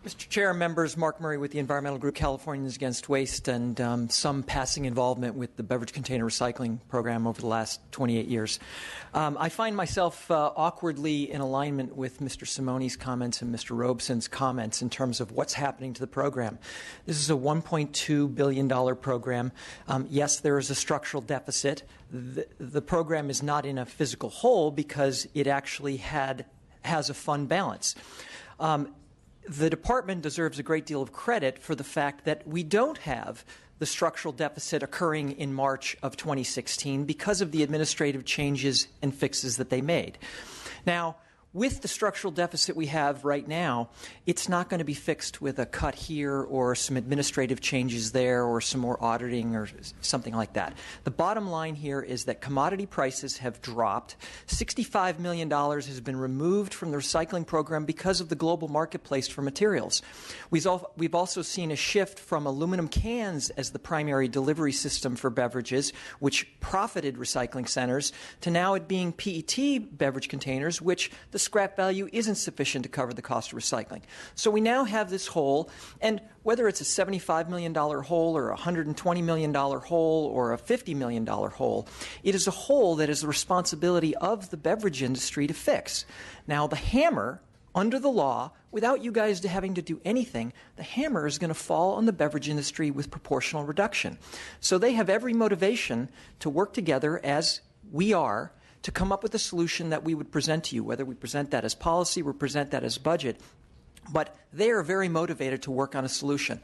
Mr. Chair, members, Mark Murray with the Environmental Group Californians Against Waste, and some passing involvement with the beverage container recycling program over the last 28 years. I find myself awkwardly in alignment with Mr. Simone's comments and Mr. Robeson's comments in terms of what's happening to the program. This is a $1.2 billion program. Yes, there is a structural deficit. The program is not in a physical hole because it actually has a fund balance. The department deserves a great deal of credit for the fact that we don't have the structural deficit occurring in March of 2016 because of the administrative changes and fixes that they made. Now, with the structural deficit we have right now, it's not going to be fixed with a cut here or some administrative changes there or some more auditing or something like that. The bottom line here is that commodity prices have dropped. $65 million has been removed from the recycling program because of the global marketplace for materials. We've also seen a shift from aluminum cans as the primary delivery system for beverages, which profited recycling centers, to now it being PET beverage containers, which the scrap value isn't sufficient to cover the cost of recycling. So we now have this hole, and whether it's a $75 million hole or a $120 million hole or a $50 million hole, it is a hole that is the responsibility of the beverage industry to fix. Now, the hammer, under the law, without you guys having to do anything, the hammer is going to fall on the beverage industry with proportional reduction. So they have every motivation to work together, as we are, to come up with a solution that we would present to you, whether we present that as policy or present that as budget. But they are very motivated to work on a solution.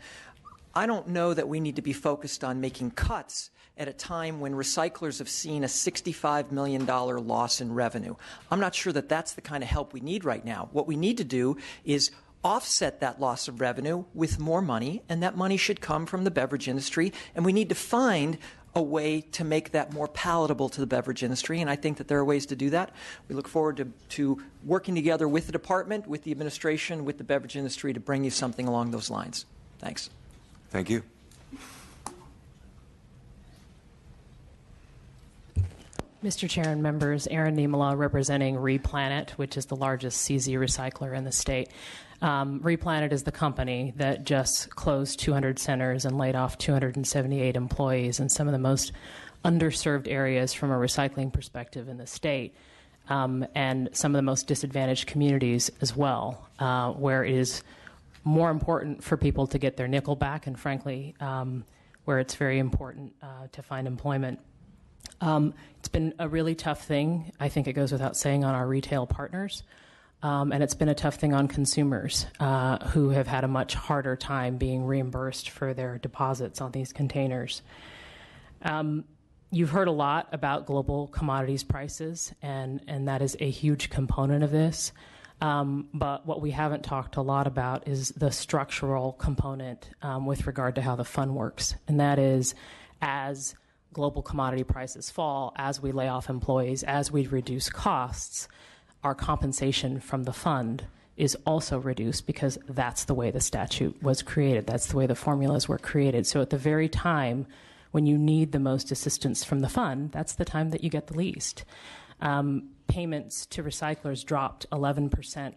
I don't know that we need to be focused on making cuts at a time when recyclers have seen a $65 million loss in revenue. I'm not sure that that's the kind of help we need right now. What we need to do is offset that loss of revenue with more money, and that money should come from the beverage industry, and we need to find a way to make that more palatable to the beverage industry, and I think that there are ways to do that. We look forward to working together with the department, with the administration, with the beverage industry to bring you something along those lines. Thanks. Thank you. Mr. Chair and members, Erin Niemela representing Replanet, which is the largest CZ recycler in the state. Replanet is the company that just closed 200 centers and laid off 278 employees in some of the most underserved areas from a recycling perspective in the state, and some of the most disadvantaged communities as well, where it is more important for people to get their nickel back, and frankly, where it's very important to find employment. It's been a really tough thing, I think it goes without saying, on our retail partners. And it's been a tough thing on consumers who have had a much harder time being reimbursed for their deposits on these containers. You've heard a lot about global commodities prices, and that is a huge component of this. But what we haven't talked a lot about is the structural component with regard to how the fund works. And that is, as global commodity prices fall, as we lay off employees, as we reduce costs, our compensation from the fund is also reduced because that's the way the statute was created. That's the way the formulas were created. So at the very time when you need the most assistance from the fund, that's the time that you get the least. Payments to recyclers dropped 11%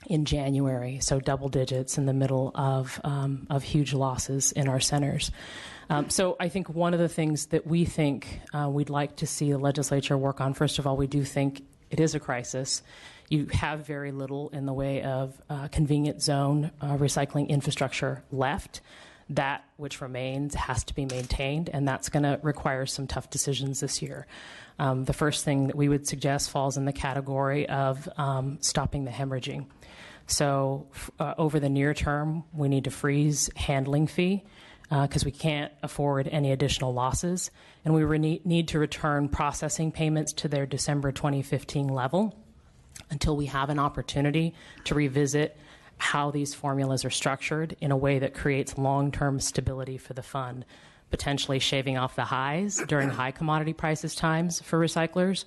in January, so double digits in the middle of huge losses in our centers. So I think one of the things that we think we'd like to see the legislature work on, first of all, we do think it is a crisis. You have very little in the way of convenient zone recycling infrastructure left. That which remains has to be maintained, and that's going to require some tough decisions this year. The first thing that we would suggest falls in the category of stopping the hemorrhaging. So over the near term, we need to freeze handling fee because we can't afford any additional losses. And we need to return processing payments to their December 2015 level until we have an opportunity to revisit how these formulas are structured in a way that creates long-term stability for the fund, potentially shaving off the highs during high commodity prices times for recyclers,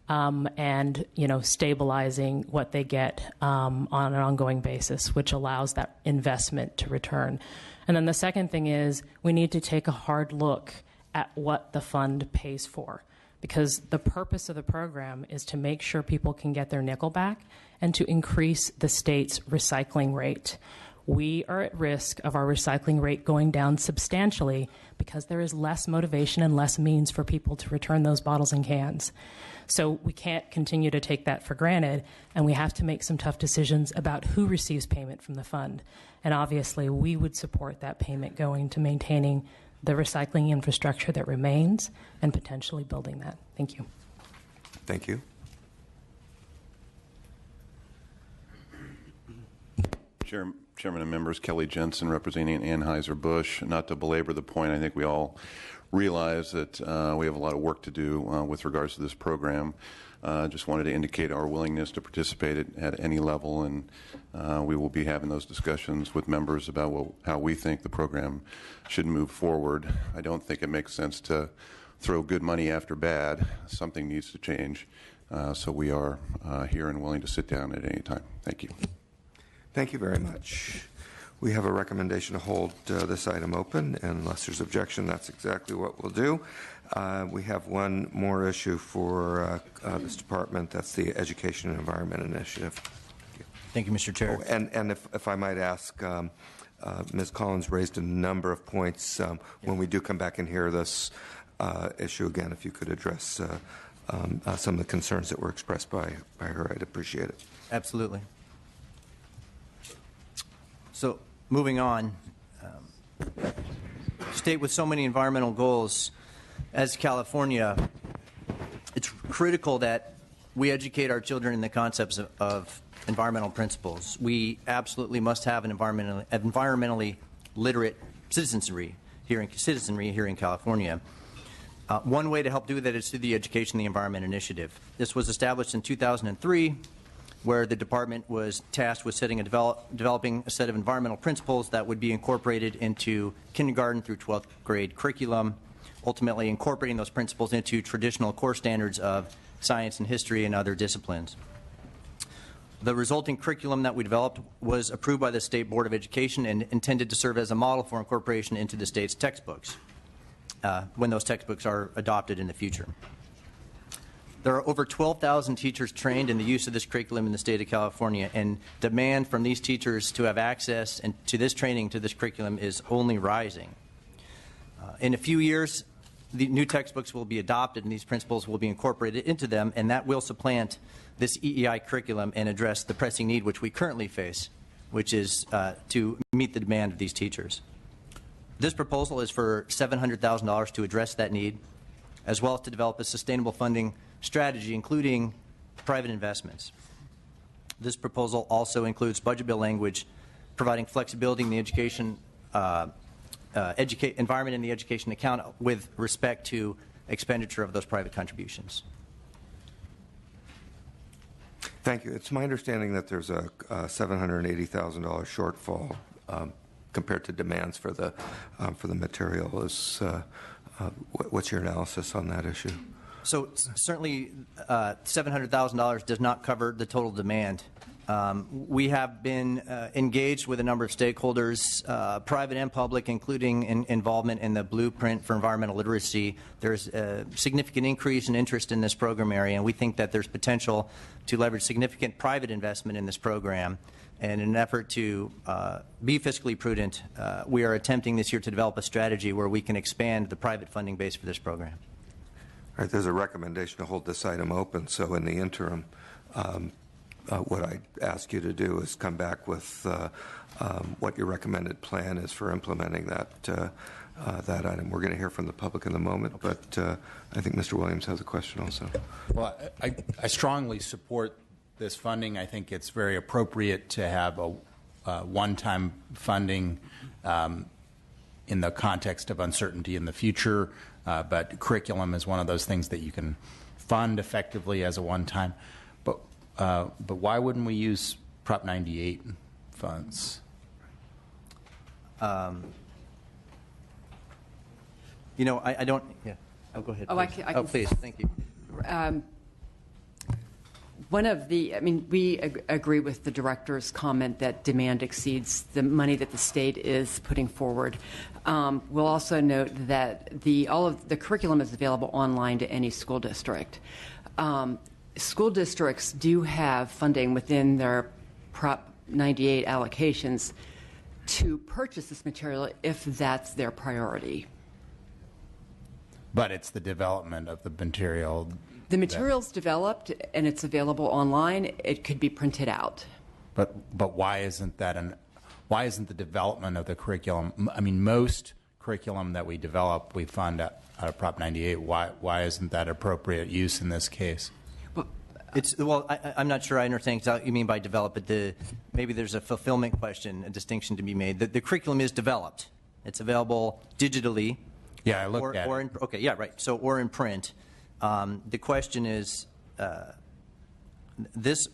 and stabilizing what they get on an ongoing basis, which allows that investment to return. And then the second thing is we need to take a hard look at what the fund pays for, because the purpose of the program is to make sure people can get their nickel back and to increase the state's recycling rate. we are at risk of our recycling rate going down substantially because there is less motivation and less means for people to return those bottles and cans. So we can't continue to take that for granted, and we have to make some tough decisions about who receives payment from the fund. And obviously, we would support that payment going to maintaining the recycling infrastructure that remains and potentially building that. Thank you. Thank you. Chairman and members, Kelly Jensen representing Anheuser-Busch. Not to belabor the point, I think we all realize that we have a lot of work to do with regards to this program. Just wanted to indicate our willingness to participate at any level, and we will be having those discussions with members about how we think the program should move forward. I don't think it makes sense to throw good money after bad. Something needs to change. So we are here and willing to sit down at any time. Thank you. Thank you very much. We have a recommendation to hold this item open, and unless there's objection, that's exactly what we'll do. We have one more issue for this department. That's the Education and Environment Initiative. Thank you, Mr. Chair. Oh, and if I might ask, Ms. Collins raised a number of points. When we do come back and hear this issue again, if you could address some of the concerns that were expressed by her, I'd appreciate it. Absolutely. So moving on, state with so many environmental goals as California, it's critical that we educate our children in the concepts of environmental principles. We absolutely must have an environmentally literate citizenry here in California. One way to help do that is through the Education and the Environment Initiative. This was established in 2003, where the department was tasked with developing a set of environmental principles that would be incorporated into kindergarten through 12th grade curriculum, ultimately incorporating those principles into traditional core standards of science and history and other disciplines. The resulting curriculum that we developed was approved by the State Board of Education and intended to serve as a model for incorporation into the state's textbooks when those textbooks are adopted in the future. There are over 12,000 teachers trained in the use of this curriculum in the state of California, and demand from these teachers to have access and to this training, to this curriculum, is only rising. In a few years, the new textbooks will be adopted and these principles will be incorporated into them, and that will supplant this EEI curriculum and address the pressing need which we currently face, which is to meet the demand of these teachers. This proposal is for $700,000 to address that need, as well as to develop a sustainable funding strategy, including private investments. This proposal also includes budget bill language providing flexibility in the education environment in the education account with respect to expenditure of those private contributions. Thank you. It's my understanding that there's a $780,000 shortfall compared to demands for the material. What's your analysis on that issue? So certainly $700,000 does not cover the total demand. We have been engaged with a number of stakeholders, private and public, including involvement in the Blueprint for Environmental Literacy. There's a significant increase in interest in this program area, and we think that there's potential to leverage significant private investment in this program. And in an effort to be fiscally prudent, we are attempting this year to develop a strategy where we can expand the private funding base for this program. All right, there's a recommendation to hold this item open, so in the interim, what I ask you to do is come back with what your recommended plan is for implementing that item. We're going to hear from the public in a moment, but I think Mr. Williams has a question also. Well, I strongly support this funding. I think it's very appropriate to have a one-time funding in the context of uncertainty in the future, but curriculum is one of those things that you can fund effectively as a one-time. But why wouldn't we use Prop 98 funds? You know, I don't. Yeah. Oh, go ahead. Oh, please. I can Please. Thank you. We agree with the director's comment that demand exceeds the money that the state is putting forward. We'll also note that all of the curriculum is available online to any school district. School districts do have funding within their Prop 98 allocations to purchase this material if that's their priority. But it's the development of the material. The material's developed and it's available online. It could be printed out. But why isn't the development of the curriculum? I mean, most curriculum that we develop, we fund out of Prop 98. Why isn't that appropriate use in this case? I'm not sure I understand what you mean by develop, but maybe there's a fulfillment question, a distinction to be made. The curriculum is developed. It's available digitally. Yeah, I looked at it. Okay, yeah, right. So, or in print. The question is, this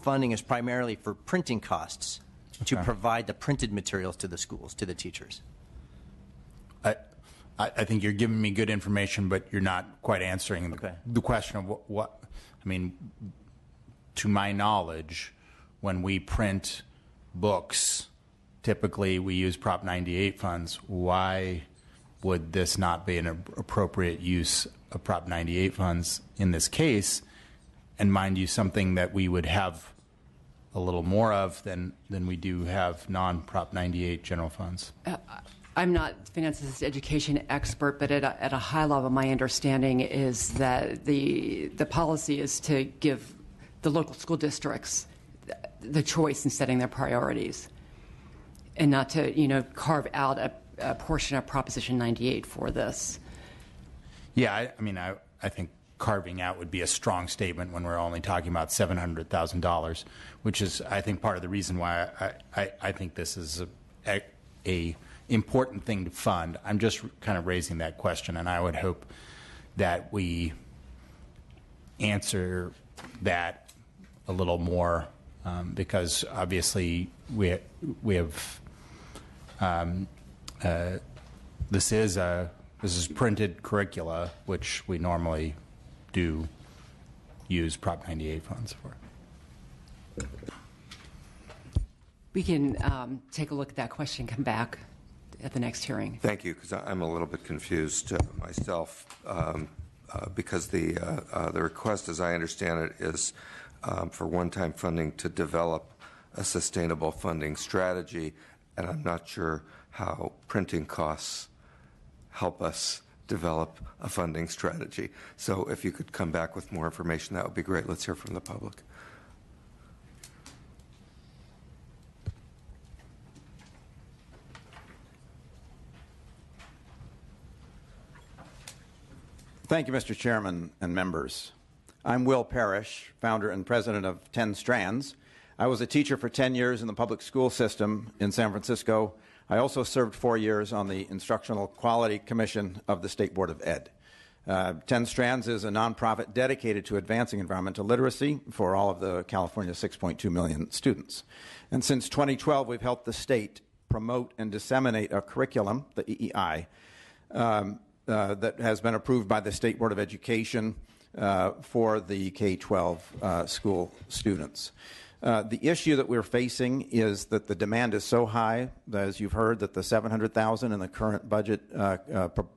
funding is primarily for printing costs to provide the printed materials to the schools, to the teachers. I think you're giving me good information, but you're not quite answering the question of what. I mean, to my knowledge, when we print books, typically we use Prop 98 funds. Why would this not be an appropriate use of Prop 98 funds in this case? And mind you, something that we would have a little more of than we do have non-Prop 98 general funds. I'm not a finance education expert, but at a high level, my understanding is that the policy is to give the local school districts the choice in setting their priorities, and not to carve out a portion of Proposition 98 for this. Yeah, I think carving out would be a strong statement when we're only talking about $700,000, which is, I think, part of the reason why I think this is a important thing to fund. I'm just kind of raising that question, and I would hope that we answer that a little more, because obviously we have this is printed curricula, which we normally do use Prop 98 funds for. We can take a look at that question, come back at the next hearing. Thank you, because I'm a little bit confused myself, because the request, as I understand it, is for one-time funding to develop a sustainable funding strategy, and I'm not sure how printing costs help us develop a funding strategy. So if you could come back with more information, that would be great. Let's hear from the public. Thank you, Mr. Chairman and members. I'm Will Parrish, founder and president of 10 Strands. I was a teacher for 10 years in the public school system in San Francisco. I also served 4 years on the Instructional Quality Commission of the State Board of Ed. 10 Strands is a nonprofit dedicated to advancing environmental literacy for all of the California 6.2 million students. And since 2012, we've helped the state promote and disseminate a curriculum, the EEI, that has been approved by the State Board of Education for the K-12 school students. The issue that we're facing is that the demand is so high, as you've heard, that the $700,000 in the current budget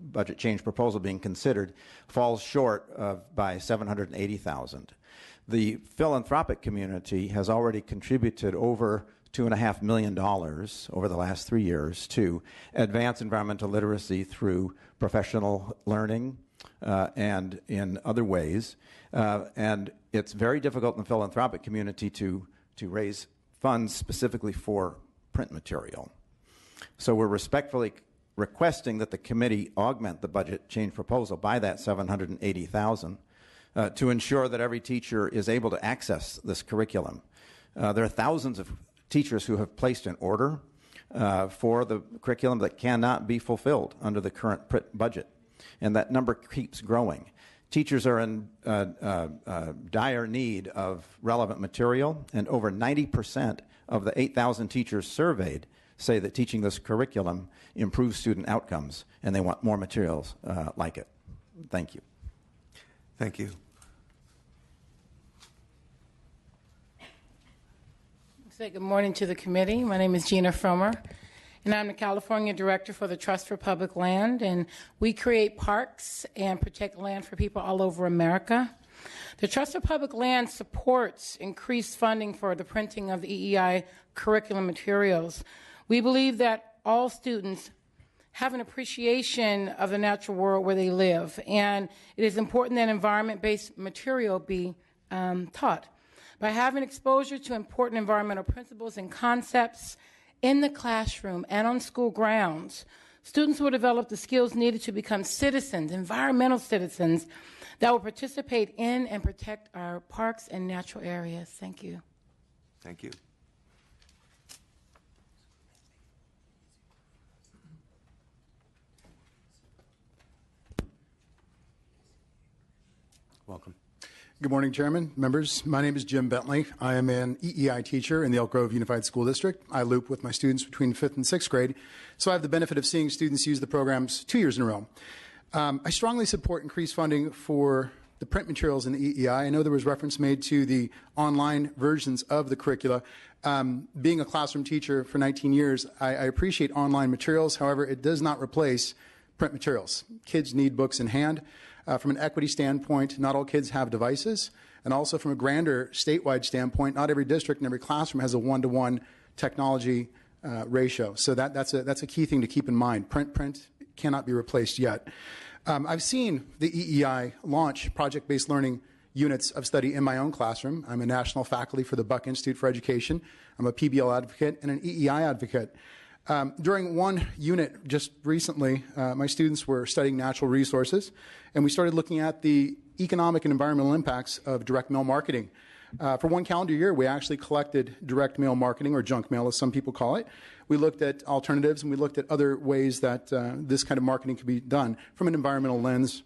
budget change proposal being considered falls short by $780,000. The philanthropic community has already contributed over $2.5 million over the last 3 years to advance environmental literacy through professional learning and in other ways. And it's very difficult in the philanthropic community to raise funds specifically for print material. So we're respectfully requesting that the committee augment the budget change proposal by that $780,000 to ensure that every teacher is able to access this curriculum. There are thousands of teachers who have placed an order for the curriculum that cannot be fulfilled under the current print budget, and that number keeps growing. Teachers are in dire need of relevant material, and over 90% of the 8,000 teachers surveyed say that teaching this curriculum improves student outcomes, and they want more materials like it. Thank you. Thank you. Say good morning to the committee. My name is Gina Fromer, and I'm the California Director for the Trust for Public Land, and we create parks and protect land for people all over America. The Trust for Public Land supports increased funding for the printing of the EEI curriculum materials. We believe that all students have an appreciation of the natural world where they live, and it is important that environment-based material be taught. By having exposure to important environmental principles and concepts in the classroom and on school grounds, students will develop the skills needed to become citizens, environmental citizens, that will participate in and protect our parks and natural areas. Thank you. Thank you. Welcome. Good morning, Chairman, members. My name is Jim Bentley. I am an EEI teacher in the Elk Grove Unified School District. I loop with my students between 5th and 6th grade, so I have the benefit of seeing students use the programs 2 years in a row. I strongly support increased funding for the print materials in the EEI. I know there was reference made to the online versions of the curricula. Being a classroom teacher for 19 years, I appreciate online materials. However, it does not replace print materials. Kids need books in hand. From an equity standpoint, not all kids have devices. And also from a grander statewide standpoint, not every district and every classroom has a one-to-one technology ratio. So that's a key thing to keep in mind. Print cannot be replaced yet. I've seen the EEI launch project-based learning units of study in my own classroom. I'm a national faculty for the Buck Institute for Education. I'm a PBL advocate and an EEI advocate. During one unit just recently, my students were studying natural resources, and we started looking at the economic and environmental impacts of direct mail marketing. For one calendar year, we actually collected direct mail marketing, or junk mail as some people call it. We looked at alternatives, and we looked at other ways that this kind of marketing could be done from an environmental lens.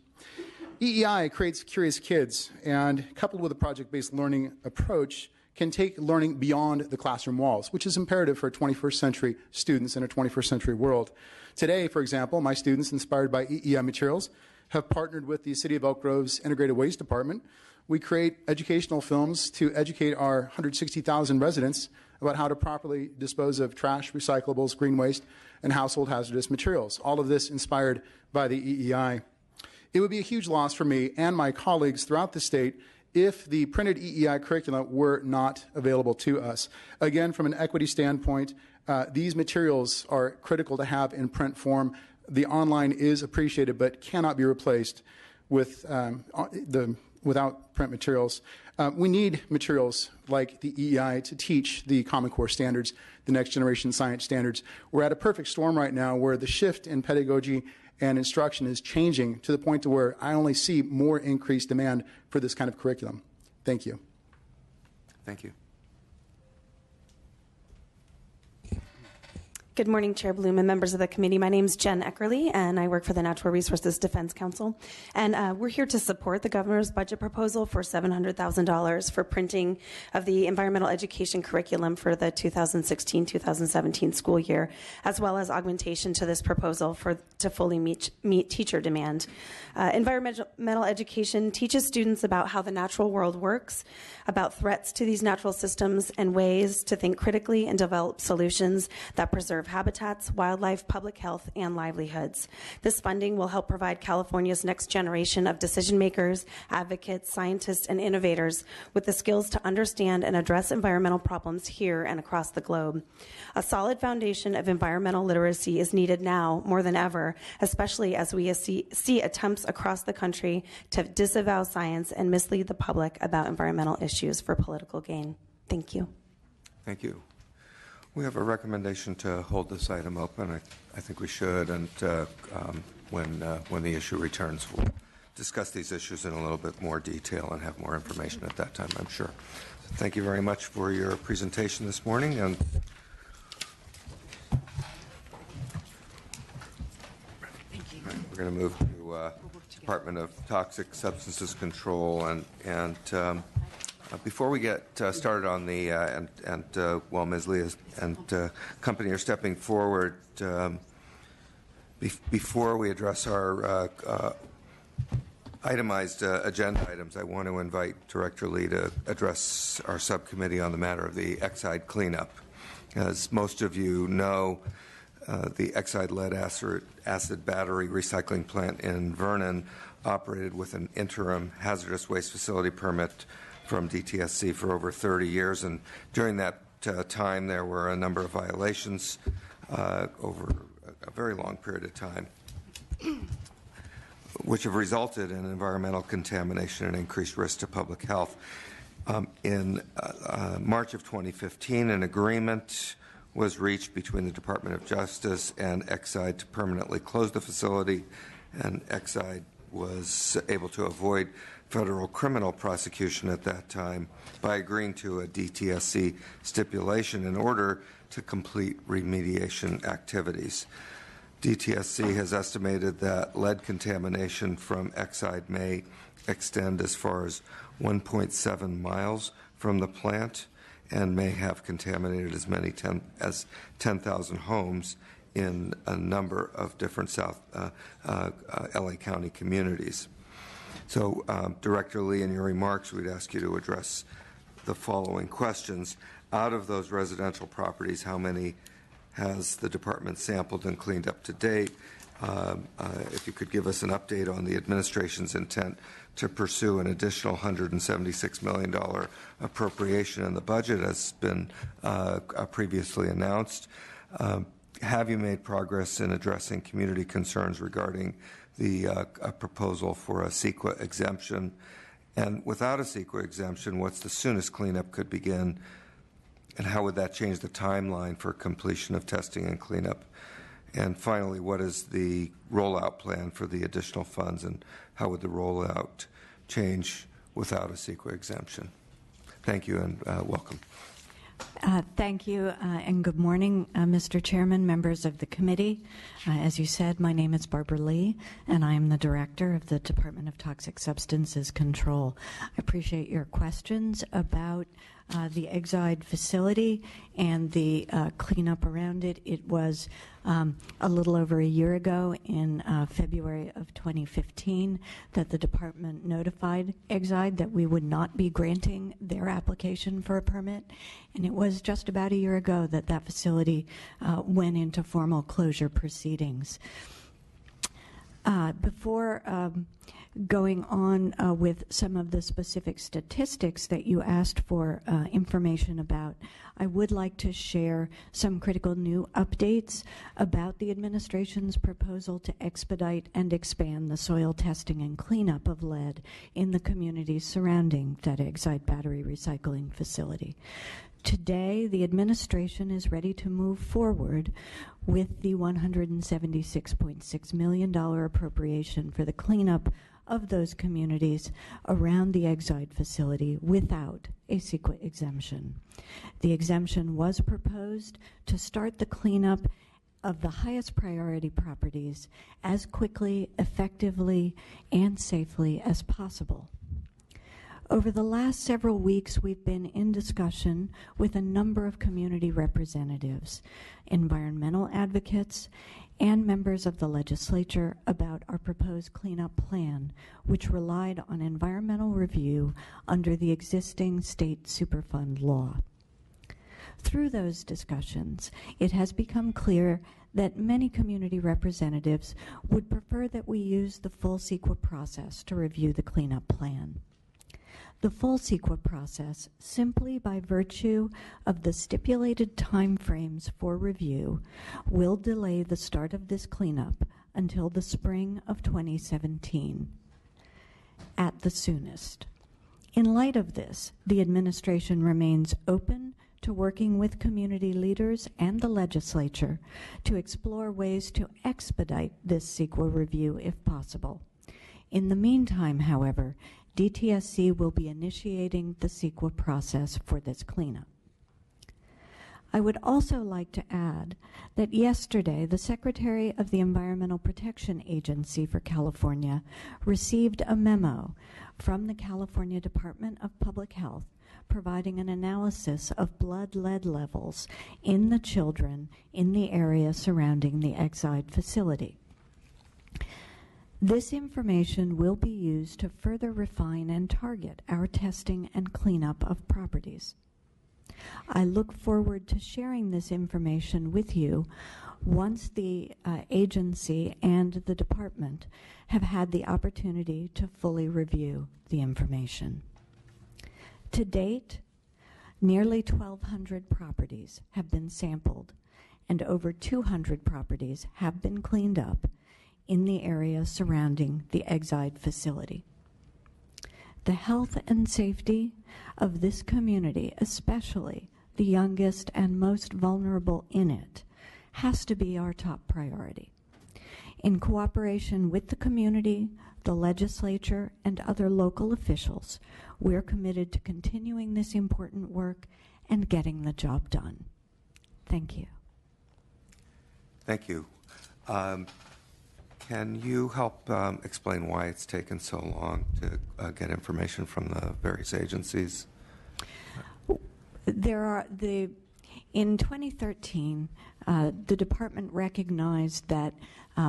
EEI creates curious kids, and coupled with a project-based learning approach, can take learning beyond the classroom walls, which is imperative for 21st century students in a 21st century world. Today, for example, my students, inspired by EEI materials, have partnered with the City of Elk Grove's Integrated Waste Department. We create educational films to educate our 160,000 residents about how to properly dispose of trash, recyclables, green waste, and household hazardous materials. All of this inspired by the EEI. It would be a huge loss for me and my colleagues throughout the state if the printed EEI curricula were not available to us. Again, from an equity standpoint, these materials are critical to have in print form. The online is appreciated but cannot be replaced with without print materials. We need materials like the EEI to teach the Common Core standards, the next generation science standards. We're at a perfect storm right now where the shift in pedagogy and instruction is changing to the point to where I only see more increased demand for this kind of curriculum. Thank you. Thank you. Good morning, Chair Bloom and members of the committee. My name is Jen Eckerly, and I work for the Natural Resources Defense Council. And we're here to support the governor's budget proposal for $700,000 for printing of the environmental education curriculum for the 2016-2017 school year, as well as augmentation to this proposal to fully meet teacher demand. Environmental education teaches students about how the natural world works, about threats to these natural systems, and ways to think critically and develop solutions that preserve habitats, wildlife, public health, and livelihoods. This funding will help provide California's next generation of decision makers, advocates, scientists, and innovators with the skills to understand and address environmental problems here and across the globe. A solid foundation of environmental literacy is needed now more than ever, especially as we see attempts across the country to disavow science and mislead the public about environmental issues for political gain. Thank you. Thank you. We have a recommendation to hold this item open. I think we should, and when the issue returns, we'll discuss these issues in a little bit more detail and have more information at that time, I'm sure. So thank you very much for your presentation this morning. And we're going to move to Department of Toxic Substances Control, and before we get started on the while Ms. Lee and company are stepping forward, before we address our itemized agenda items, I want to invite Director Lee to address our subcommittee on the matter of the Exide cleanup. As most of you know, the Exide lead acid battery recycling plant in Vernon operated with an interim hazardous waste facility permit from DTSC for over 30 years, and during that time, there were a number of violations over a very long period of time, which have resulted in environmental contamination and increased risk to public health. In March of 2015, an agreement was reached between the Department of Justice and Exide to permanently close the facility, and Exide was able to avoid federal criminal prosecution at that time by agreeing to a DTSC stipulation in order to complete remediation activities. DTSC has estimated that lead contamination from Exide may extend as far as 1.7 miles from the plant and may have contaminated as many as 10,000 homes in a number of different South LA County communities. So, Director Lee, in your remarks, we'd ask you to address the following questions. Out of those residential properties, how many has the department sampled and cleaned up to date? If you could give us an update on the administration's intent to pursue an additional $176 million appropriation in the budget as been previously announced. Have you made progress in addressing community concerns regarding the proposal for a CEQA exemption? And without a CEQA exemption, what's the soonest cleanup could begin? And how would that change the timeline for completion of testing and cleanup? And finally, what is the rollout plan for the additional funds, and how would the rollout change without a CEQA exemption? Thank you, and welcome. Thank you, and good morning, Mr. Chairman, members of the committee. As you said, my name is Barbara Lee, and I am the director of the Department of Toxic Substances Control. I appreciate your questions about the Exide facility and the cleanup around it. It was a little over a year ago in February of 2015 that the department notified Exide that we would not be granting their application for a permit, and it was just about a year ago that that facility went into formal closure proceedings. Before going on with some of the specific statistics that you asked for information about, I would like to share some critical new updates about the administration's proposal to expedite and expand the soil testing and cleanup of lead in the communities surrounding that Exide battery recycling facility. Today, the administration is ready to move forward with the $176.6 million appropriation for the cleanup of those communities around the Exide facility without a CEQA exemption. The exemption was proposed to start the cleanup of the highest priority properties as quickly, effectively, and safely as possible. Over the last several weeks, we've been in discussion with a number of community representatives, environmental advocates, and members of the legislature about our proposed cleanup plan, which relied on environmental review under the existing state Superfund law. Through those discussions, it has become clear that many community representatives would prefer that we use the full CEQA process to review the cleanup plan. The full CEQA process, simply by virtue of the stipulated timeframes for review, will delay the start of this cleanup until the spring of 2017, at the soonest. In light of this, the administration remains open to working with community leaders and the legislature to explore ways to expedite this CEQA review if possible. In the meantime, however, DTSC will be initiating the CEQA process for this cleanup. I would also like to add that yesterday, the Secretary of the Environmental Protection Agency for California received a memo from the California Department of Public Health providing an analysis of blood lead levels in the children in the area surrounding the Exide facility. This information will be used to further refine and target our testing and cleanup of properties. I look forward to sharing this information with you once the agency and the department have had the opportunity to fully review the information. To date, Nearly 1,200 properties have been sampled, and over 200 properties have been cleaned up in the area surrounding the Exide facility. The health and safety of this community, especially the youngest and most vulnerable in it, has to be our top priority. In cooperation with the community, the legislature, and other local officials, we're committed to continuing this important work and getting the job done. Thank you. Thank you. Can you help explain why it's taken so long to get information from the various agencies? In 2013, the department recognized that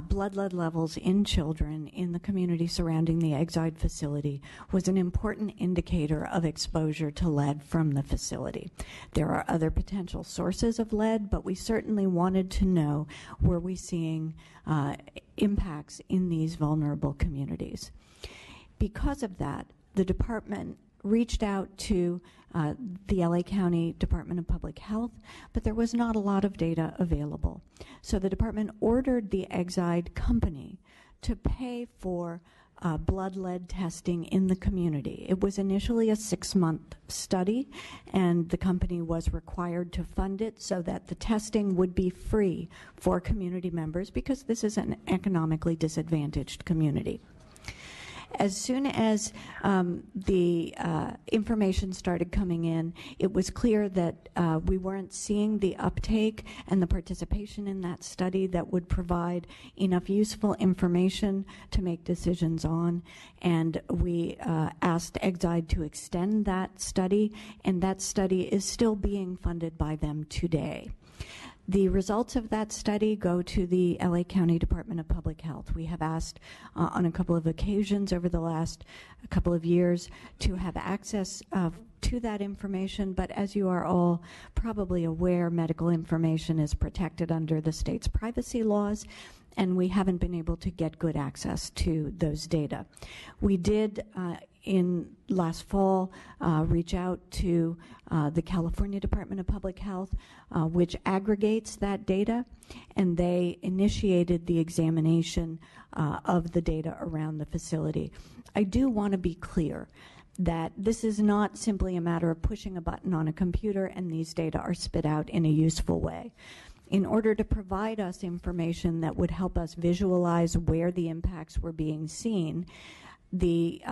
blood lead levels in children in the community surrounding the Exide facility was an important indicator of exposure to lead from the facility. There are other potential sources of lead, but we certainly wanted to know, were we seeing impacts in these vulnerable communities? Because of that, the department reached out to the LA County Department of Public Health, but there was not a lot of data available. So the department ordered the Exide company to pay for blood lead testing in the community. It was initially a 6-month study, and the company was required to fund it so that the testing would be free for community members, because this is an economically disadvantaged community. As soon as the information started coming in, it was clear that we weren't seeing the uptake and the participation in that study that would provide enough useful information to make decisions on. And we asked Exide to extend that study, and that study is still being funded by them today. The results of that study go to the LA County Department of Public Health. We have asked on a couple of occasions over the last couple of years to have access to that information, but as you are all probably aware, medical information is protected under the state's privacy laws, and we haven't been able to get good access to those data. We did in last fall reach out to the California Department of Public Health, which aggregates that data, and they initiated the examination of the data around the facility. I do want to be clear that this is not simply a matter of pushing a button on a computer and these data are spit out in a useful way. In order to provide us information that would help us visualize where the impacts were being seen, the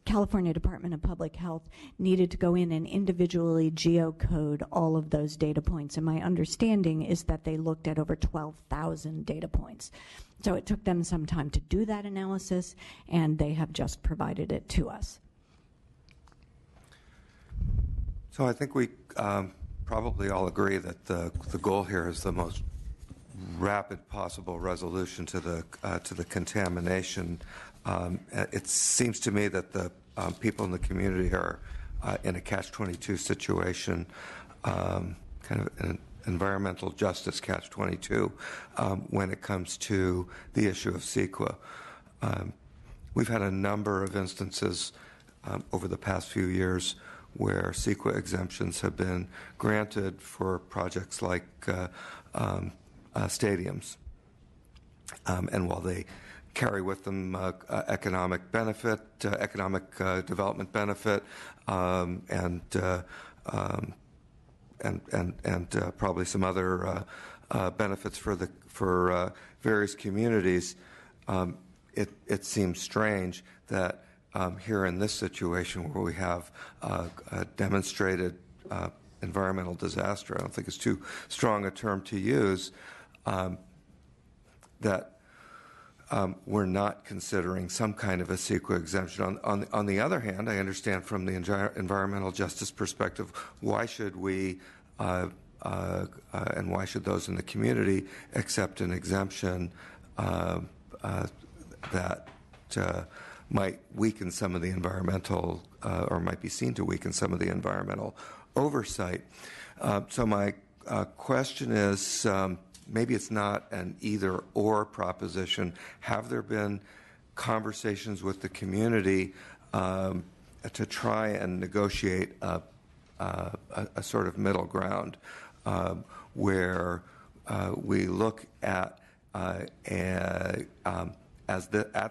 California Department of Public Health needed to go in and individually geocode all of those data points. And my understanding is that they looked at over 12,000 data points. So it took them some time to do that analysis, and they have just provided it to us. So I think we probably all agree that the goal here is the most rapid possible resolution to the contamination. It seems to me that the people in the community are in a catch-22 situation, kind of an environmental justice catch-22 when it comes to the issue of CEQA. We've had a number of instances over the past few years where CEQA exemptions have been granted for projects like stadiums. And while they carry with them economic benefit, economic development benefit, and probably some other benefits for various communities, it seems strange that here in this situation where we have a demonstrated environmental disaster, I don't think it's too strong a term to use, that we're not considering some kind of a CEQA exemption. On the other hand, I understand from the environmental justice perspective, why should we and why should those in the community accept an exemption that might weaken some of the environmental, or might be seen to weaken some of the environmental oversight. So my question is, maybe it's not an either-or proposition. Have there been conversations with the community to try and negotiate a a sort of middle ground where we look at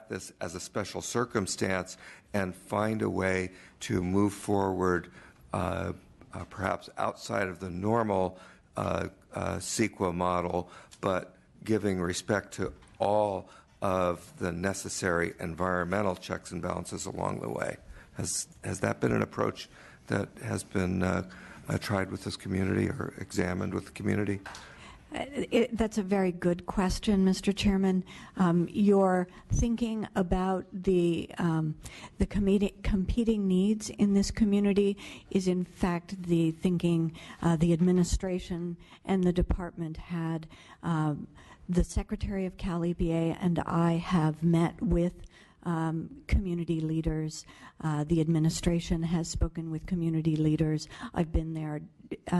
this as a special circumstance and find a way to move forward perhaps outside of the normal CEQA model, but giving respect to all of the necessary environmental checks and balances along the way. Has that been an approach that has been tried with this community or examined with the community? That's a very good question, Mr. Chairman. You're thinking about the competing needs in this community is, in fact, the thinking the administration and the department had. The Secretary of Cal EPA and I have met with community leaders. The administration has spoken with community leaders. I've been there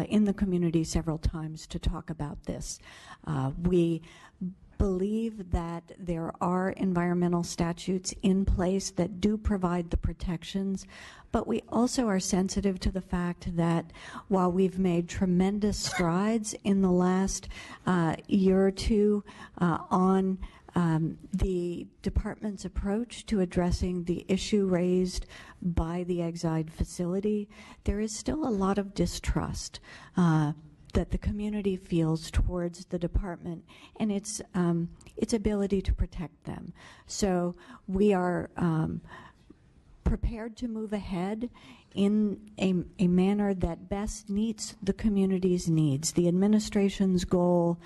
in the community several times to talk about this. We believe that there are environmental statutes in place that do provide the protections, but we also are sensitive to the fact that while we've made tremendous strides in the last year or two on the department's approach to addressing the issue raised by the Exide facility, there is still a lot of distrust that the community feels towards the department and its ability to protect them. So we are prepared to move ahead in a manner that best meets the community's needs. The administration's goal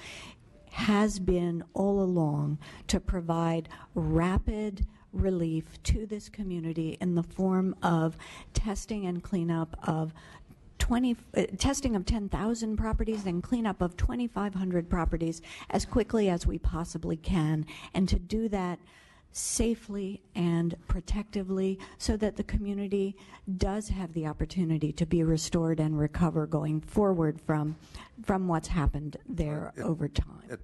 has been all along to provide rapid relief to this community in the form of testing and cleanup of testing of 10,000 properties and cleanup of 2,500 properties as quickly as we possibly can, and to do that safely and protectively so that the community does have the opportunity to be restored and recover going forward from what's happened there over time.